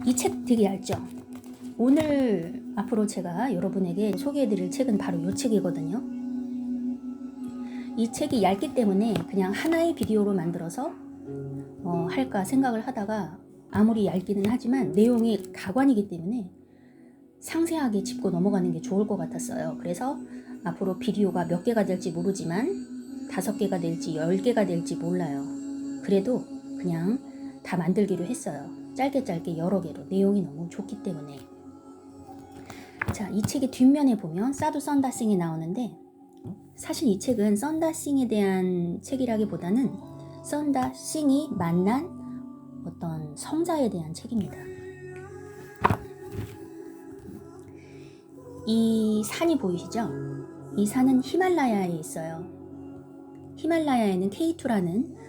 이 책 되게 얇죠? 오늘 앞으로 제가 여러분에게 소개해드릴 책은 바로 이 책이거든요. 이 책이 얇기 때문에 그냥 하나의 비디오로 만들어서 할까 생각을 하다가 아무리 얇기는 하지만 내용이 가관이기 때문에 상세하게 짚고 넘어가는 게 좋을 것 같았어요. 그래서 앞으로 비디오가 몇 개가 될지 모르지만 5개가 될지 10개가 될지 몰라요. 그래도 그냥 다 만들기로 했어요. 짧게 여러 개로. 내용이 너무 좋기 때문에. 자, 이 책의 뒷면에 보면 사두 선다싱이 나오는데 사실 이 책은 선다싱에 대한 책이라기보다는 선다싱이 만난 어떤 성자에 대한 책입니다. 이 산이 보이시죠? 이 산은 히말라야에 있어요. 히말라야에는 K2라는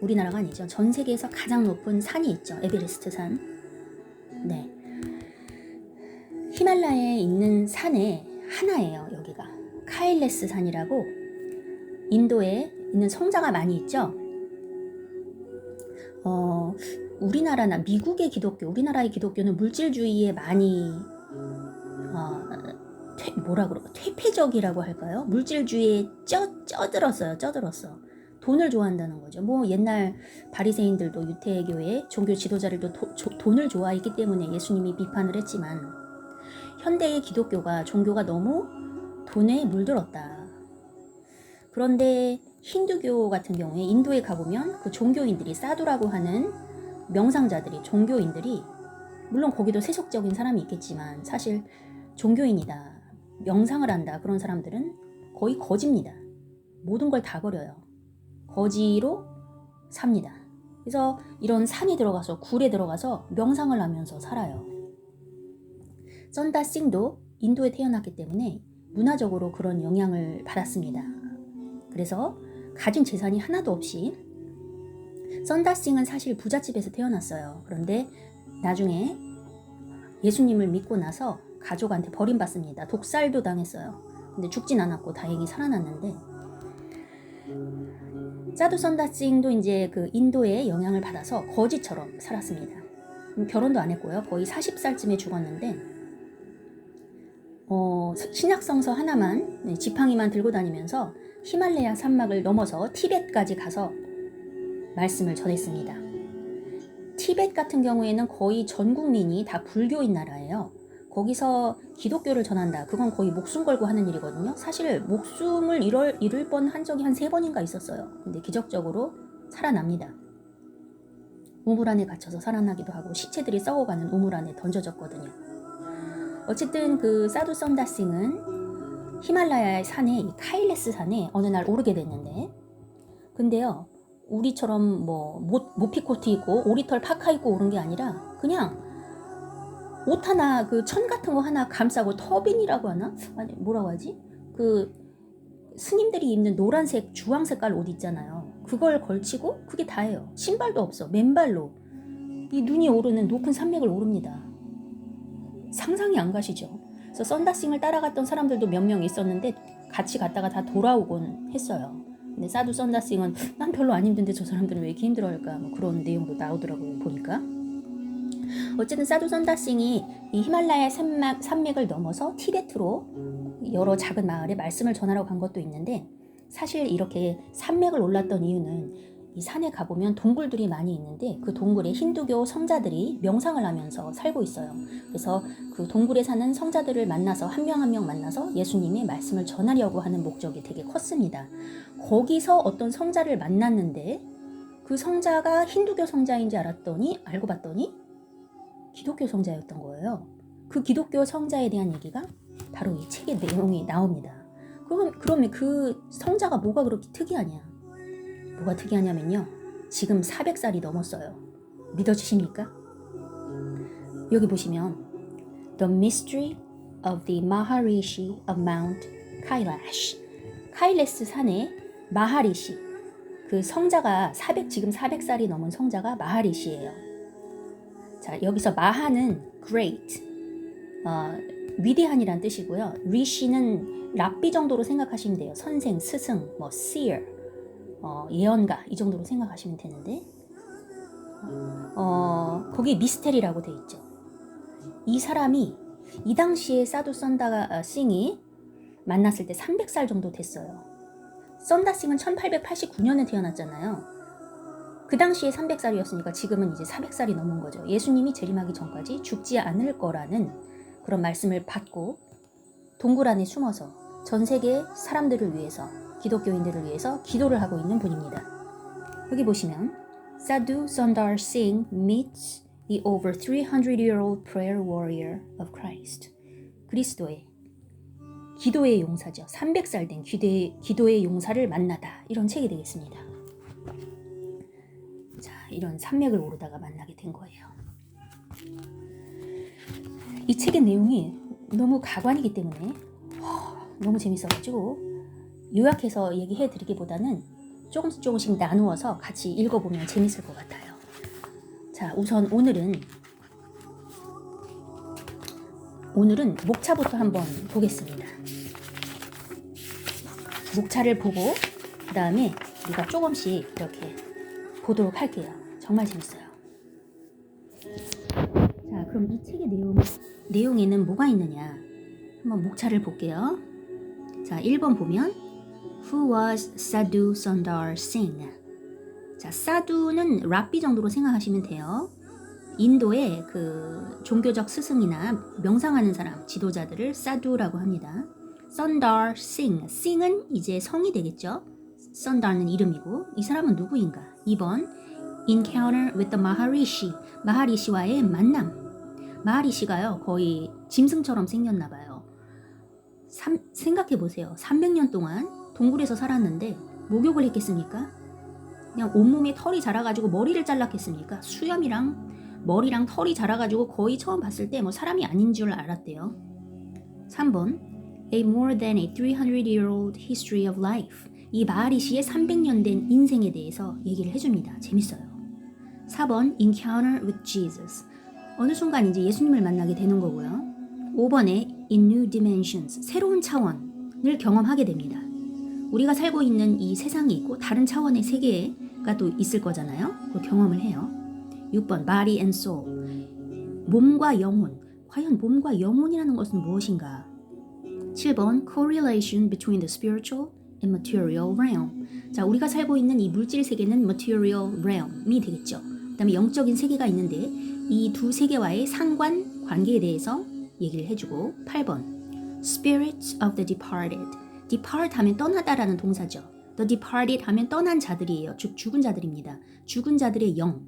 우리나라가 아니죠. 전 세계에서 가장 높은 산이 있죠. 에베레스트 산. 네. 히말라야에 있는 산의 하나예요. 여기가 카일레스 산이라고 인도에 있는 성자가 많이 있죠. 우리나라나 미국의 기독교, 우리나라의 기독교는 물질주의에 많이 퇴폐적이라고 할까요? 물질주의에 쩌들었어요. 돈을 좋아한다는 거죠. 뭐 옛날 바리새인들도 유대교의 종교 지도자들도 돈을 좋아했기 때문에 예수님이 비판을 했지만 현대의 기독교가 종교가 너무 돈에 물들었다. 그런데 힌두교 같은 경우에 인도에 가보면 그 종교인들이 사두라고 하는 명상자들이 종교인들이 물론 거기도 세속적인 사람이 있겠지만 사실 종교인이다. 명상을 한다. 그런 사람들은 거의 거지입니다. 모든 걸 다 버려요. 거지로 삽니다. 그래서 이런 산에 들어가서 굴에 들어가서 명상을 하면서 살아요. 선다싱도 인도에 태어났기 때문에 문화적으로 그런 영향을 받았습니다. 그래서 가진 재산이 하나도 없이 선다싱은 사실 부잣집에서 태어났어요. 그런데 나중에 예수님을 믿고 나서 가족한테 버림받습니다. 독살도 당했어요. 근데 죽진 않았고 다행히 살아났는데 사두 선다싱도 이제 그 인도의 영향을 받아서 거지처럼 살았습니다. 결혼도 안 했고요. 거의 40살쯤에 죽었는데 신약성서 하나만 지팡이만 들고 다니면서 히말라야 산막을 넘어서 티벳까지 가서 말씀을 전했습니다. 티벳 같은 경우에는 거의 전 국민이 다 불교인 나라예요. 거기서 기독교를 전한다. 그건 거의 목숨 걸고 하는 일이거든요. 사실 목숨을 잃을 뻔한 적이 한 3번인가 있었어요. 근데 기적적으로 살아납니다. 우물 안에 갇혀서 살아나기도 하고 시체들이 썩어가는 우물 안에 던져졌거든요. 어쨌든 그 사두 선다싱은 히말라야의 산에 이 카일레스 산에 어느 날 오르게 됐는데 근데요. 우리처럼 뭐 모피코트 입고 오리털 파카 입고 오른 게 아니라 그냥 옷 하나 그 천 같은 거 하나 감싸고 터빈이라고 하나? 아니 뭐라고 하지? 그 스님들이 입는 노란색 주황 색깔 옷 있잖아요. 그걸 걸치고 그게 다예요. 신발도 없어. 맨발로 이 눈이 오르는 높은 산맥을 오릅니다. 상상이 안 가시죠? 그래서 선다싱을 따라갔던 사람들도 몇 명 있었는데 같이 갔다가 다 돌아오곤 했어요. 근데 사두 선다싱은 난 별로 안 힘든데 저 사람들은 왜 이렇게 힘들어할까 뭐 그런 내용도 나오더라고요. 보니까 어쨌든 사두 선다싱이 이 히말라야 산맥을 넘어서 티베트로 여러 작은 마을에 말씀을 전하러 간 것도 있는데 사실 이렇게 산맥을 올랐던 이유는 이 산에 가보면 동굴들이 많이 있는데 그 동굴에 힌두교 성자들이 명상을 하면서 살고 있어요. 그래서 그 동굴에 사는 성자들을 만나서 한 명 한 명 만나서 예수님의 말씀을 전하려고 하는 목적이 되게 컸습니다. 거기서 어떤 성자를 만났는데 그 성자가 힌두교 성자인지 알고 봤더니 기독교 성자였던 거예요. 그 기독교 성자에 대한 얘기가 바로 이 책의 내용이 나옵니다. 그러면 그 성자가 뭐가 그렇게 특이하냐? 뭐가 특이하냐면요. 지금 400살이 넘었어요. 믿어지십니까? 여기 보시면 The Mystery of the Maharishi of Mount Kailash. 카일레스 산의 마하리시. 그 성자가 지금 400살이 넘은 성자가 마하리시예요. 자, 여기서 마하는 great, 위대한이란 뜻이고요. 리시는 랍비 정도로 생각하시면 돼요. 선생, 스승, seer. 예언가 이 정도로 생각하시면 되는데 거기 미스테리라고 돼 있죠. 이 사람이 이 당시에 사두 선다 싱이 만났을 때 300살 정도 됐어요. 선다 싱은 1889년에 태어났잖아요. 그 당시에 300살이었으니까 지금은 이제 400살이 넘은 거죠. 예수님이 재림하기 전까지 죽지 않을 거라는 그런 말씀을 받고 동굴 안에 숨어서 전 세계 사람들을 위해서, 기독교인들을 위해서 기도를 하고 있는 분입니다. 여기 보시면 Sadhu Sundar Singh meets the over 300-year-old prayer warrior of Christ. 그리스도의 기도의 용사죠. 300살 된 기도의 용사를 만나다. 이런 책이 되겠습니다. 자, 이런 산맥을 오르다가 만나게 된 거예요. 이 책의 내용이 너무 가관이기 때문에 너무 재밌어가지고 요약해서 얘기해 드리기보다는 조금씩 나누어서 같이 읽어보면 재밌을 것 같아요. 자, 우선 오늘은 목차부터 한번 보겠습니다. 목차를 보고 그 다음에 우리가 조금씩 이렇게 보도록 할게요. 정말 재밌어요. 자, 그럼 이 책의 내용에는 뭐가 있느냐 한번 목차를 볼게요. 자, 1번 보면 Who was Sadhu Sundar Singh? 자, 사두는 랍비 정도로 생각하시면 돼요. 인도의 그 종교적 스승이나 명상하는 사람, 지도자들을 사두라고 합니다. Sundar Singh, Singh은 이제 성이 되겠죠. Sundar는 이름이고 이 사람은 누구인가? 2번 Encounter with the Maharishi, 마하리시와의 만남. 마하리시가요 거의 짐승처럼 생겼나 봐요. 생각해보세요. 300년 동안 동굴에서 살았는데 목욕을 했겠습니까? 그냥 온몸에 털이 자라가지고 머리를 잘랐겠습니까? 수염이랑 머리랑 털이 자라가지고 거의 처음 봤을 때 뭐 사람이 아닌 줄 알았대요. 3번 A more than a 300-year-old history of life. 이 마하리시의 300년 된 인생에 대해서 얘기를 해줍니다. 재밌어요. 4번 Encounter with Jesus. 어느 순간 이제 예수님을 만나게 되는 거고요. 5번에 In New Dimensions. 새로운 차원을 경험하게 됩니다. 우리가 살고 있는 이 세상이 있고 다른 차원의 세계가 또 있을 거잖아요. 그 경험을 해요. 6번 Body and Soul. 몸과 영혼. 과연 몸과 영혼이라는 것은 무엇인가? 7번 Correlation between the spiritual and material realm. 자, 우리가 살고 있는 이 물질 세계는 material realm이 되겠죠. 그 다음에 영적인 세계가 있는데 이 두 세계와의 상관 관계에 대해서 얘기를 해주고 8번 Spirits of the departed. depart 하면 떠나다라는 동사죠. The departed 하면 떠난 자들이에요. 즉 죽은 자들입니다. 죽은 자들의 영.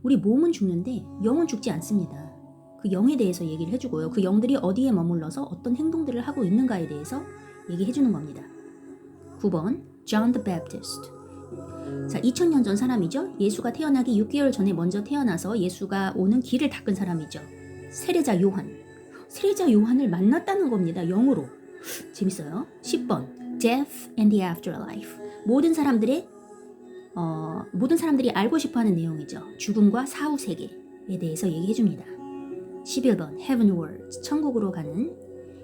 우리 몸은 죽는데 영은 죽지 않습니다. 그 영에 대해서 얘기를 해주고요. 그 영들이 어디에 머물러서 어떤 행동들을 하고 있는가에 대해서 얘기해 주는 겁니다. 9번 John the Baptist. 자, 2000년 전 사람이죠. 예수가 태어나기 6개월 전에 먼저 태어나서 예수가 오는 길을 닦은 사람이죠. 세례자 요한. 세례자 요한을 만났다는 겁니다. 영으로. 재밌어요. 10번 Death and the Afterlife. 모든 사람들이 알고 싶어하는 내용이죠. 죽음과 사후 세계에 대해서 얘기해 줍니다. 11번 Heavenwards. 천국으로 가는.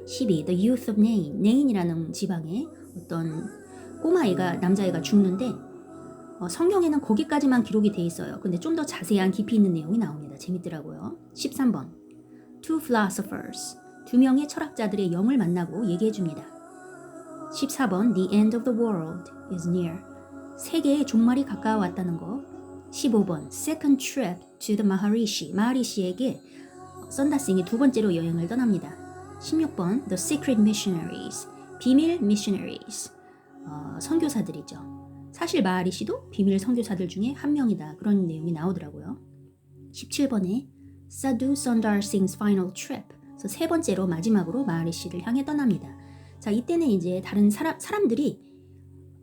12 The Youth of Nain. 네인이라는 지방에 어떤 꼬마아이가 남자애가 죽는데 성경에는 거기까지만 기록이 돼 있어요. 근데 좀 더 자세한 깊이 있는 내용이 나옵니다. 재밌더라고요. 13번 Two Philosophers. 두 명의 철학자들의 영을 만나고 얘기해 줍니다. 14번 The end of the world is near. 세계의 종말이 가까워왔다는 것. 15번 Second trip to the Maharishi. 마하리시에게 선다싱이 두 번째로 여행을 떠납니다. 16번 The secret missionaries. 비밀 missionaries. 선교사들이죠. 사실 마하리시도 비밀 선교사들 중에 한 명이다. 그런 내용이 나오더라고요. 17번에 Sadhu Sundar Singh's final trip. 그래서 세 번째로 마지막으로 마하리시를 향해 떠납니다. 자, 이때는 이제 다른 사람들이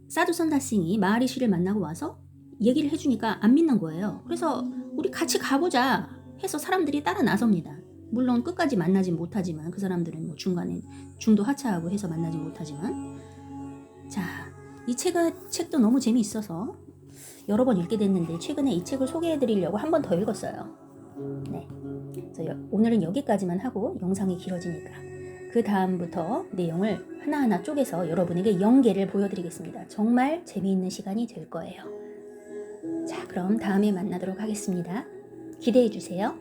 사두 선다싱이 마하리시를 만나고 와서 얘기를 해주니까 안 믿는 거예요. 그래서 우리 같이 가보자 해서 사람들이 따라 나섭니다. 물론 끝까지 만나진 못하지만 그 사람들은 뭐 중간에 중도 하차하고 해서 만나지 못하지만 자, 이 책도 너무 재미있어서 여러 번 읽게 됐는데 최근에 이 책을 소개해드리려고 한 번 더 읽었어요. 네, 그래서 오늘은 여기까지만 하고 영상이 길어지니까 그 다음부터 내용을 하나하나 쪼개서 여러분에게 연계를 보여드리겠습니다. 정말 재미있는 시간이 될 거예요. 자, 그럼 다음에 만나도록 하겠습니다. 기대해주세요.